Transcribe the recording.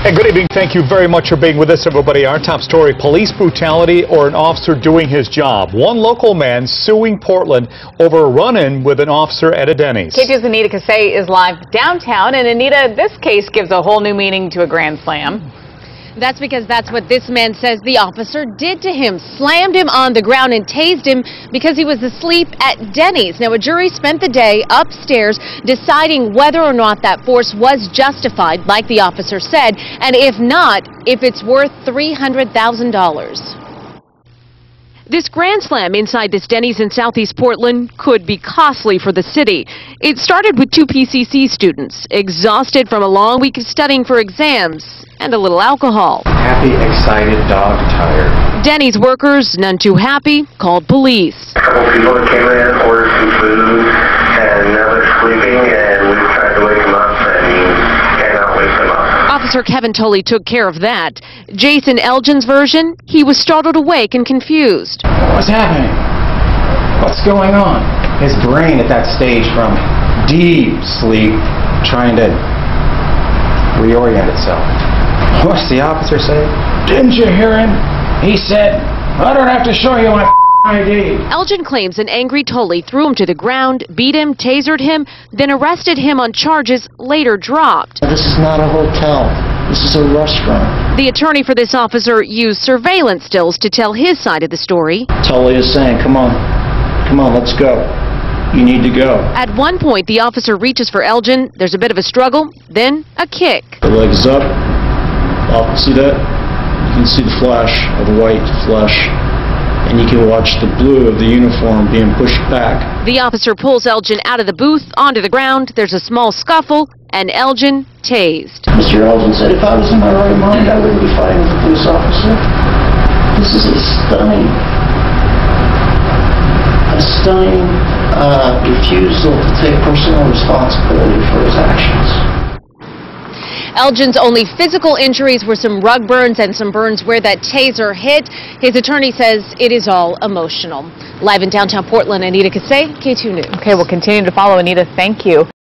And good evening. Thank you very much for being with us, everybody. Our top story, police brutality or an officer doing his job. One local man suing Portland over a run-in with an officer at a Denny's. KT's Anita Kasey is live downtown. And Anita, this case gives a whole new meaning to a grand slam. That's because that's what this man says the officer did to him. Slammed him on the ground and tased him because he was asleep at Denny's. Now, a jury spent the day upstairs deciding whether or not that force was justified, like the officer said, and if not, if it's worth $300,000. This grand slam inside this Denny's in Southeast Portland could be costly for the city. It started with two PCC students, exhausted from a long week of studying for exams and a little alcohol. Happy, excited, dog tired. Denny's workers, none too happy, called police. A couple people that came in, ordered some food, and now they're sleeping, and we tried to wake them up and cannot wake them up. Officer Kevin Tully took care of that. Jason Elgin's version, he was startled awake and confused. What's happening? What's going on? His brain at that stage from deep sleep trying to reorient itself. What's the officer say? Didn't you hear him? He said, I don't have to show you my ID. Elgin claims an angry Tully threw him to the ground, beat him, tasered him, then arrested him on charges later dropped. This is not a hotel. This is a restaurant. The attorney for this officer used surveillance stills to tell his side of the story. Tully is saying, come on, let's go. You need to go. At one point, the officer reaches for Elgin. There's a bit of a struggle, then a kick. The legs up. See that? You can see the flash of the white flesh, and you can watch the blue of the uniform being pushed back. The officer pulls Elgin out of the booth, onto the ground. There's a small scuffle, and Elgin tased. Mr. Elgin said, if I was in my right mind, I wouldn't be fighting with a police officer. This is a stunning refusal to take personal responsibility for his actions. Elgin's only physical injuries were some rug burns and some burns where that taser hit. His attorney says it is all emotional. Live in downtown Portland, Anita Kasey, K2 News. Okay, we'll continue to follow. Anita, thank you.